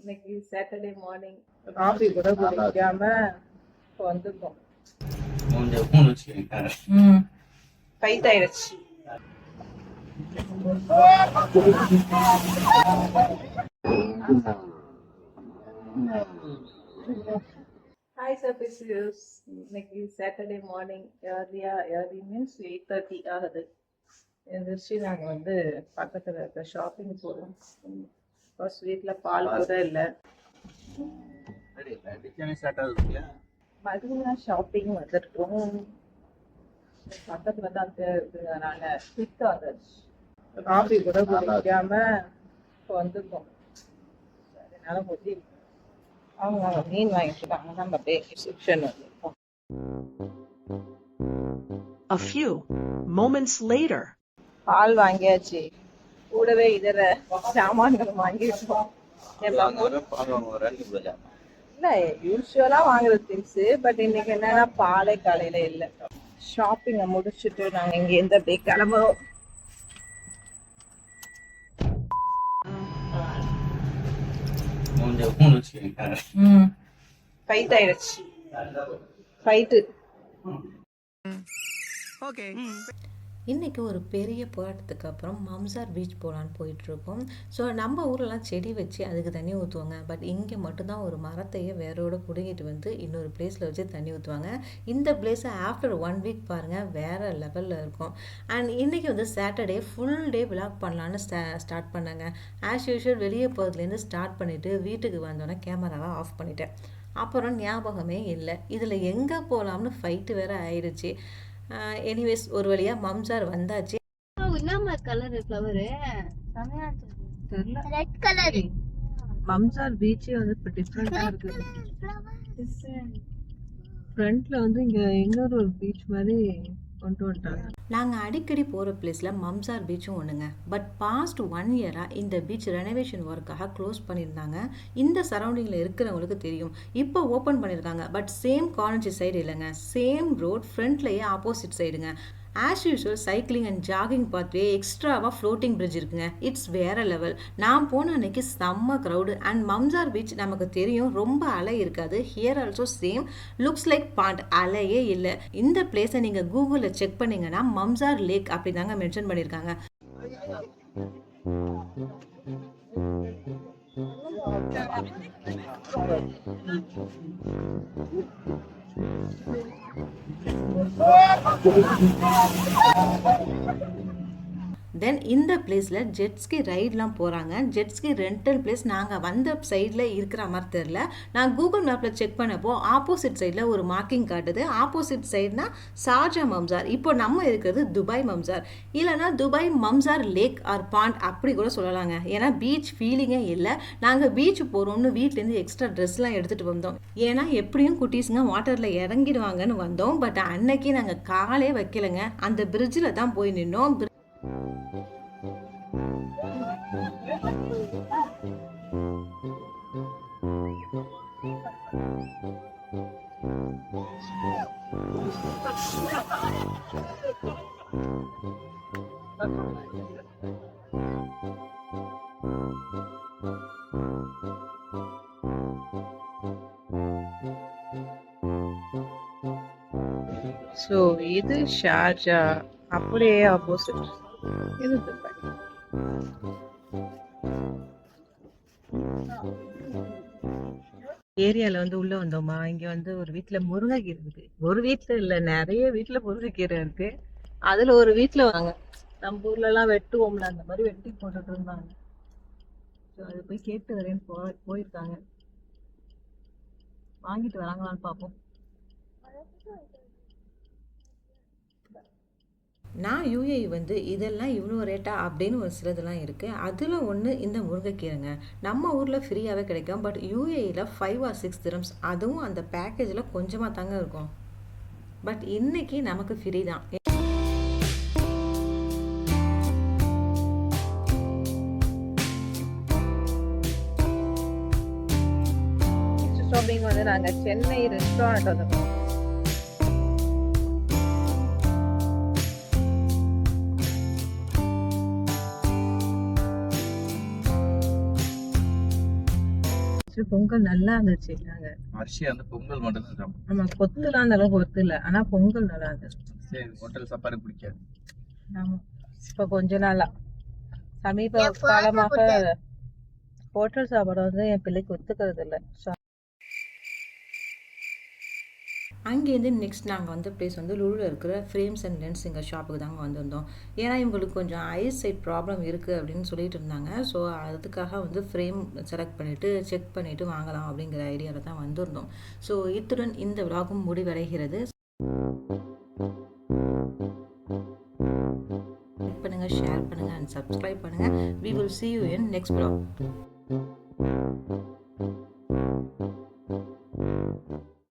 இன்னைக்கு Saturday morning coffee கூட குடிக்காம இப்போ வந்துருக்கோம். ஃபைட் ஆயிடுச்சு. ஹாய் சர்பிசியஸ். இன்னைக்கு சாட்டர்டே மார்னிங் ஏர்லி மீன்ஸ் 8:30 ஆகுது. எந்திரிச்சு நாங்கள் வந்து பக்கத்தில் இருக்க ஷாப்பிங் போகிறோம். ஃபர்ஸ்ட் வீட்டில் பால் கூட இல்லை. மதியம் ஷாப்பிங் வந்துருக்கோம். பக்கத்தில் தான் இருக்கிறதுனால குயிக்காக வந்துருச்சு. காஃபி கூட குடிக்காம இப்போ வந்துருக்கோம். அதனால முடி அவங்க மீன் வாங்கிட்டு இருக்காங்க. நம்ம பேக்கரி செக்ஷன் வந்துருக்கோம். A few moments later. பால் வாங்கியாச்சு, கூடவே இதர சாமான்கள் வாங்கிட்டோம். இல்ல யூஸ்வலா வாங்குற திங்ஸ், பட் இன்னைக்கு என்னன்னா பாலே காலையில இல்லை. ஷாப்பிங்கை முடிச்சுட்டு நாங்க இங்க இருந்து அப்படியே கிளம்புறோம். ஃபைட் ஆயிடுச்சு. ஃபைட்டு. Okay. இன்றைக்கி ஒரு பெரிய போராட்டத்துக்கு அப்புறம் மம்சார் பீச் போகலான்னு போயிட்டுருக்கோம். ஸோ நம்ம ஊரெலாம் செடி வச்சு அதுக்கு தண்ணி ஊற்றுவாங்க. பட் இங்கே மட்டும்தான் ஒரு மரத்தையே வேரோடு பிடுங்கிட்டு வந்து இன்னொரு பிளேஸில் வச்சு தண்ணி ஊற்றுவாங்க. இந்த பிளேஸை ஆஃப்டர் 1 வீக் பாருங்கள் வேறு லெவலில் இருக்கும். அண்ட் இன்றைக்கி வந்து சாட்டர்டே ஃபுல் டே விளாக் பண்ணலான்னு ஸ்டார்ட் பண்ணாங்க. ஆஸ் யூஷுவல் வெளியே போகிறதுலேருந்து ஸ்டார்ட் பண்ணிவிட்டு வீட்டுக்கு வந்தோன்னே கேமராவை ஆஃப் பண்ணிட்டேன். அப்புறம் ஞாபகமே இல்லை. இதில் எங்கே போகலாம்னு ஃபைட்டு வேறு ஆயிடுச்சு. எனிவேஸ் ஒரு வழியாக மம்சார் வந்தாச்சு. மம்சார் பீச்சே வந்து இப்போ டிஃப்ரெண்டாக இருக்குது. ஃப்ரண்ட்ல வந்து இங்கே இன்னொரு பீச் மாதிரி கொண்டு வந்துட்டாங்க. நாங்கள் அடிக்கடி போகிற பிளேஸில் மம்சார் பீச்சும் ஒன்றுங்க. பட் பாஸ்ட் 1 இயராக இந்த பீச் ரெனோவேஷன் ஒர்க்காக க்ளோஸ் பண்ணியிருந்தாங்க. இந்த சரௌண்டிங்கில் இருக்கிறவங்களுக்கு தெரியும். இப்போ ஓப்பன் பண்ணியிருக்காங்க. பட் சேம் கார்னர்ஜி சைடு இல்லைங்க, சேம் ரோட் ஃப்ரண்ட்லேயே ஆப்போசிட் சைடுங்க. As usual cycling and jogging pathway எக்ஸ்ட்ராவாக ஃப்ளோட்டிங் பிரிட்ஜ் இருக்குங்க. இட்ஸ் வேறு லெவல். நான் போன அன்னைக்கு செம்ம க்ரௌடு. அண்ட் மம்சார் பீச் நமக்கு தெரியும் ரொம்ப அலை இருக்காது. Here also same looks like pond, அலையே இல்லை. இந்த பிளேஸை நீங்கள் கூகுளில் செக் பண்ணிங்கன்னா மம்சார் லேக் அப்படி தாங்க மென்ஷன் பண்ணியிருக்காங்க. தென் இந்த பிளேஸில் ஜெட்ஸ்கி ரைட்லாம் போகிறாங்க. ஜெட்ஸ்கி ரெண்டல் பிளேஸ் நாங்கள் வந்த சைடில் இருக்கிற மாதிரி தெரில. நான் கூகுள் மேப்பில் செக் பண்ணப்போ ஆப்போசிட் சைடில் ஒரு மார்க்கிங் காட்டுது. ஆப்போசிட் சைட்னா ஷார்ஜா மம்சார். இப்போ நம்ம இருக்கிறது துபாய் மம்சார், இல்லைனா Dubai Mamzar lake or pond அப்படி கூட சொல்லலாங்க. ஏன்னா பீச் ஃபீலிங்கே இல்லை. நாங்கள் பீச் போகிறோம்னு வீட்டிலேருந்து எக்ஸ்ட்ரா ட்ரெஸ்லாம் எடுத்துகிட்டு வந்தோம். ஏன்னா எப்படியும் குட்டீஸுங்க வாட்டரில் இறங்கிடுவாங்கன்னு வந்தோம். பட் அன்னைக்கு நாங்கள் காலே வைக்கலைங்க. அந்த பிரிட்ஜில் தான் போய் நின்னோம். ஸோ இது ஷார்ஜா, அப்படியே ஆப்போசிட் இது துபாய். ஏரியால வந்து உள்ள வந்தோமா, இங்க வந்து ஒரு வீட்டுல முருங்கைக்கீரை இருக்கு. ஒரு வீட்டுல இல்ல, நிறைய வீட்டுல முருங்கைக்கீரை இருக்கு. அதுல ஒரு வீட்டுல வாங்க, நம்ம ஊர்ல எல்லாம் வெட்டுவோம்ல, அந்த மாதிரி வெட்டி போட்டுட்டு இருந்தாங்க. அது போய் கேட்டு வரேன்னு போயிருக்காங்க. வாங்கிட்டு வராங்களான்னு பார்ப்போம். நான் யூஏஇ வந்து இதெல்லாம் இவ்வளோ ரேட்டா அப்படின்னு ஒரு சிலதெல்லாம் இருக்குது. அதில் ஒன்று இந்த முருங்கைக்கீரைங்க. நம்ம ஊரில் ஃப்ரீயாகவே கிடைக்கும். பட் யூஏஇயில் 5 or 6 dirhams, அதுவும் அந்த பேக்கேஜில் கொஞ்சமாக தாங்க இருக்கும். பட் இன்னைக்கு நமக்கு ஃப்ரீ தான். ஷாப்பிங் வந்து நாங்கள் சென்னை ரெஸ்டாரண்ட் வந்து ஆக்சுவலி பொங்கல் நல்லா இருந்துச்சு. நாங்க அரிசி அந்த பொங்கல் மட்டும் தான் சாப்பிடும். நம்ம கொத்துலாம் அந்த அளவுக்கு ஒத்து இல்லை, ஆனா பொங்கல் நல்லா இருந்துச்சு. சரி, ஹோட்டல் சாப்பாடு பிடிக்காது. ஆமா, இப்ப கொஞ்ச நாளா சமீப காலமாக ஹோட்டல் சாப்பாடு வந்து என் பிள்ளைக்கு ஒத்துக்கிறது இல்லை. அங்கேருந்து நெக்ஸ்ட் நாங்கள் வந்த பிளேஸ் வந்து லுலுவில் இருக்கிற ஃப்ரேம்ஸ் அண்ட் லென்ஸுங்க ஷாப்புக்கு தாங்க வந்திருந்தோம். ஏன்னா இவங்களுக்கு கொஞ்சம் ஐஸ் சைட் ப்ராப்ளம் இருக்குது அப்படின்னு சொல்லிட்டு இருந்தாங்க. ஸோ அதுக்காக வந்து ஃப்ரேம் செலக்ட் பண்ணிவிட்டு செக் பண்ணிவிட்டு வாங்கலாம் அப்படிங்கிற ஐடியாவில் தான் வந்திருந்தோம். ஸோ இத்துடன் இந்த விலாகும் முடிவடைகிறது. லைக் பண்ணுங்கள், ஷேர் பண்ணுங்கள் அண்ட் சப்ஸ்கிரைப் பண்ணுங்கள். We will see you in next vlog.